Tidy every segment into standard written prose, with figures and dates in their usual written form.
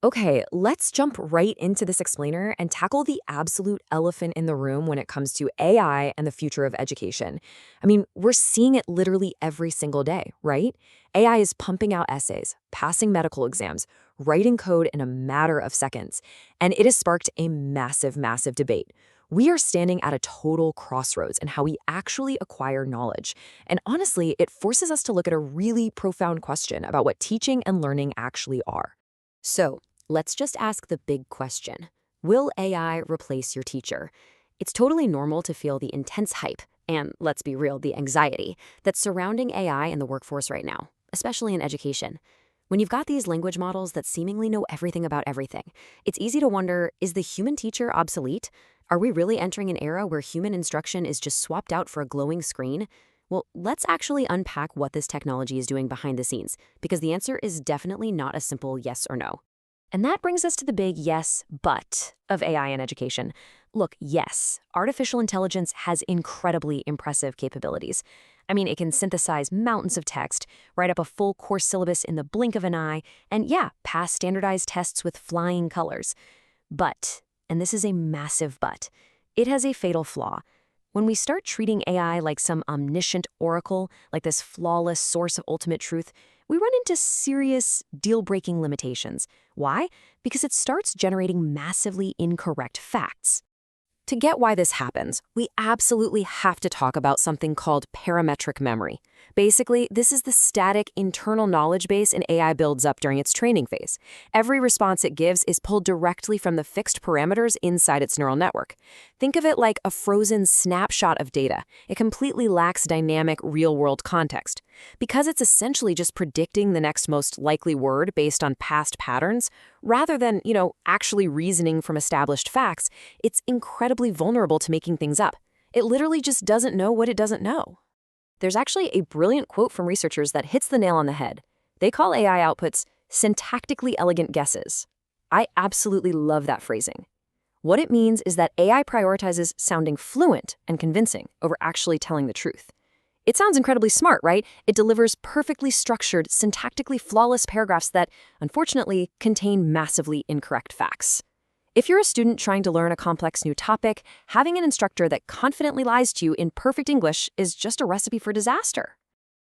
Okay, let's jump right into this explainer and tackle the absolute elephant in the room when it comes to AI and the future of education. I mean, we're seeing it literally every single day, right? AI is pumping out essays, passing medical exams, writing code in a matter of seconds, and it has sparked a massive debate. We are standing at a total crossroads in how we actually acquire knowledge. And honestly, it forces us to look at a really profound question about what teaching and learning actually are. So, let's just ask the big question. Will AI replace your teacher? It's totally normal to feel the intense hype, and let's be real, the anxiety that's surrounding AI in the workforce right now, especially in education. When you've got these language models that seemingly know everything about everything, it's easy to wonder, is the human teacher obsolete? Are we really entering an era where human instruction is just swapped out for a glowing screen? Well, let's actually unpack what this technology is doing behind the scenes, because the answer is definitely not a simple yes or no. And that brings us to the big yes, but of AI in education. Look, yes, artificial intelligence has incredibly impressive capabilities. I mean, it can synthesize mountains of text, write up a full course syllabus in the blink of an eye, and yeah, pass standardized tests with flying colors. But, and this is a massive but, it has a fatal flaw. When we start treating AI like some omniscient oracle, like this flawless source of ultimate truth, we run into serious, deal-breaking limitations. Why? Because it starts generating massively incorrect facts. To get why this happens, we absolutely have to talk about something called parametric memory. Basically, this is the static internal knowledge base an AI builds up during its training phase. Every response it gives is pulled directly from the fixed parameters inside its neural network. Think of it like a frozen snapshot of data. It completely lacks dynamic, real-world context. Because it's essentially just predicting the next most likely word based on past patterns, rather than, actually reasoning from established facts, it's incredibly vulnerable to making things up. It literally just doesn't know what it doesn't know. There's actually a brilliant quote from researchers that hits the nail on the head. They call AI outputs syntactically elegant guesses. I absolutely love that phrasing. What it means is that AI prioritizes sounding fluent and convincing over actually telling the truth. It sounds incredibly smart, right? It delivers perfectly structured, syntactically flawless paragraphs that, unfortunately, contain massively incorrect facts. If you're a student trying to learn a complex new topic, having an instructor that confidently lies to you in perfect English is just a recipe for disaster.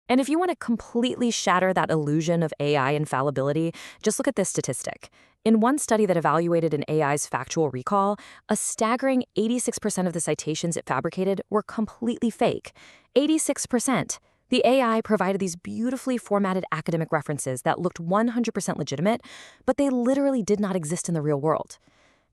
And if you want to completely shatter that illusion of AI infallibility, just look at this statistic. In one study that evaluated an AI's factual recall, a staggering 86% of the citations it fabricated were completely fake. 86%. The AI provided these beautifully formatted academic references that looked 100% legitimate, but they literally did not exist in the real world.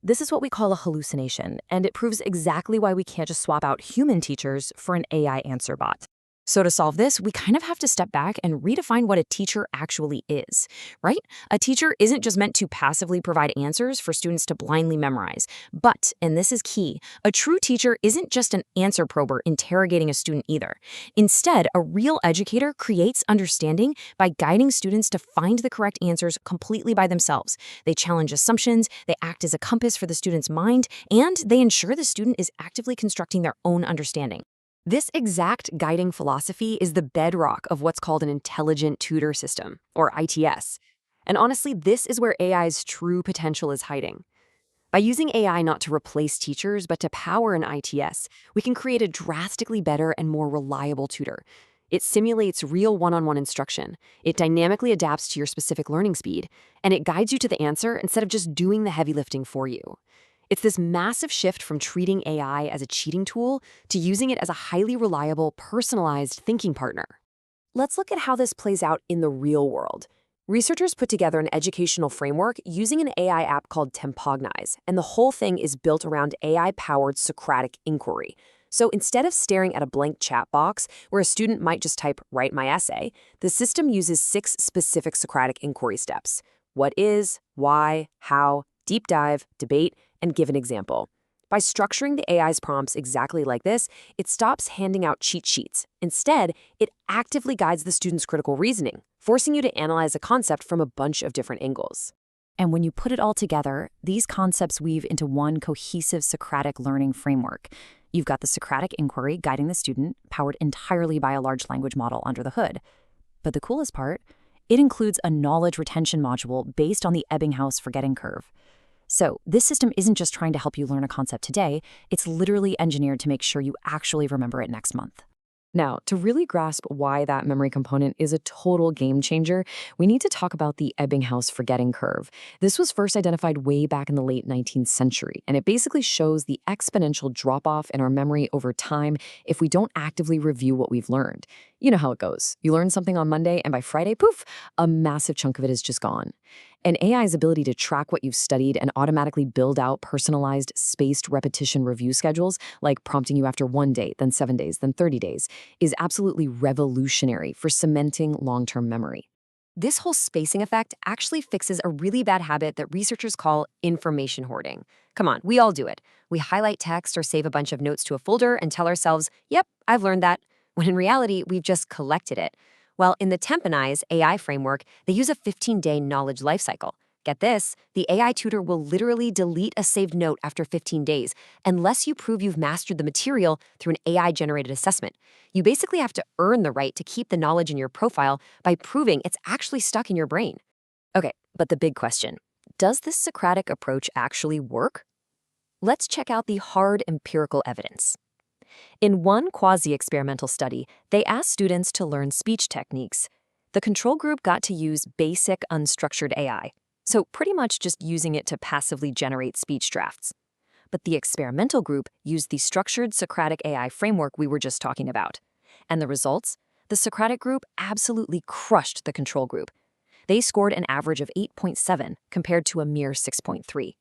This is what we call a hallucination, and it proves exactly why we can't just swap out human teachers for an AI answer bot. So to solve this, we kind of have to step back and redefine what a teacher actually is, right? A teacher isn't just meant to passively provide answers for students to blindly memorize. But, and this is key, a true teacher isn't just an answer prober interrogating a student either. Instead, a real educator creates understanding by guiding students to find the correct answers completely by themselves. They challenge assumptions, they act as a compass for the student's mind, and they ensure the student is actively constructing their own understanding. This exact guiding philosophy is the bedrock of what's called an intelligent tutor system, or ITS. And honestly, this is where AI's true potential is hiding. By using AI not to replace teachers, but to power an ITS, we can create a drastically better and more reliable tutor. It simulates real one-on-one instruction, it dynamically adapts to your specific learning speed, and it guides you to the answer instead of just doing the heavy lifting for you. It's this massive shift from treating AI as a cheating tool to using it as a highly reliable, personalized thinking partner. Let's look at how this plays out in the real world. Researchers put together an educational framework using an AI app called Tempognize, and the whole thing is built around AI-powered Socratic inquiry. So instead of staring at a blank chat box where a student might just type, "Write my essay," the system uses 6 specific Socratic inquiry steps. What is, why, how, deep dive, debate, and give an example. By structuring the AI's prompts exactly like this, it stops handing out cheat sheets. Instead, it actively guides the student's critical reasoning, forcing you to analyze a concept from a bunch of different angles. And when you put it all together, these concepts weave into one cohesive Socratic learning framework. You've got the Socratic inquiry guiding the student, powered entirely by a large language model under the hood. But the coolest part, It includes a knowledge retention module based on the Ebbinghaus forgetting curve. So, this system isn't just trying to help you learn a concept today, it's literally engineered to make sure you actually remember it next month. Now, to really grasp why that memory component is a total game changer, we need to talk about the Ebbinghaus forgetting curve. This was first identified way back in the late 19th century, and it basically shows the exponential drop off in our memory over time if we don't actively review what we've learned. You know how it goes. You learn something on Monday, and by Friday, poof, a massive chunk of it is just gone. And AI's ability to track what you've studied and automatically build out personalized, spaced repetition review schedules, like prompting you after 1 day, then 7 days, then 30 days, is absolutely revolutionary for cementing long-term memory. This whole spacing effect actually fixes a really bad habit that researchers call information hoarding. Come on, we all do it. We highlight text or save a bunch of notes to a folder and tell ourselves, yep, I've learned that, when in reality, we've just collected it. Well, in the Tempanize AI framework, they use a 15-day knowledge lifecycle. Get this, the AI tutor will literally delete a saved note after 15 days, unless you prove you've mastered the material through an AI-generated assessment. You basically have to earn the right to keep the knowledge in your profile by proving it's actually stuck in your brain. Okay, but the big question, does this Socratic approach actually work? Let's check out the hard empirical evidence. In one quasi-experimental study, they asked students to learn speech techniques. The control group got to use basic unstructured AI, so pretty much just using it to passively generate speech drafts. But the experimental group used the structured Socratic AI framework we were just talking about. And the results? The Socratic group absolutely crushed the control group. They scored an average of 8.7 compared to a mere 6.3.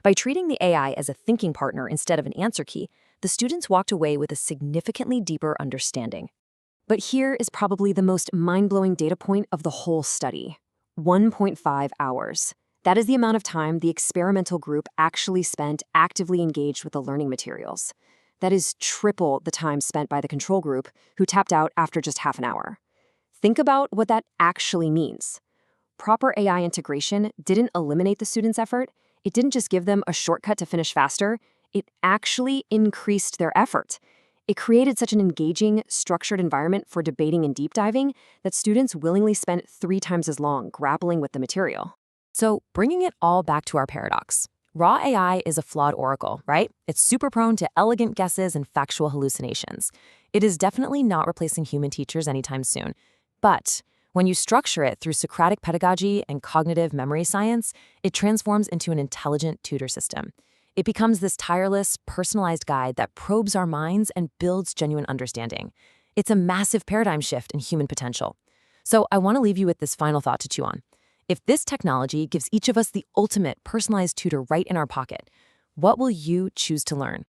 By treating the AI as a thinking partner instead of an answer key, the students walked away with a significantly deeper understanding. But here is probably the most mind-blowing data point of the whole study. 1.5 hours. That is the amount of time the experimental group actually spent actively engaged with the learning materials. That is triple the time spent by the control group, who tapped out after just half an hour. Think about what that actually means. Proper AI integration didn't eliminate the students' effort. It didn't just give them a shortcut to finish faster. It actually increased their effort. It created such an engaging, structured environment for debating and deep diving that students willingly spent 3 times as long grappling with the material. So, bringing it all back to our paradox. Raw AI is a flawed oracle, right? It's super prone to elegant guesses and factual hallucinations. It is definitely not replacing human teachers anytime soon. But when you structure it through Socratic pedagogy and cognitive memory science, it transforms into an intelligent tutor system. It becomes this tireless, personalized guide that probes our minds and builds genuine understanding. It's a massive paradigm shift in human potential. So I want to leave you with this final thought to chew on. If this technology gives each of us the ultimate personalized tutor right in our pocket, what will you choose to learn?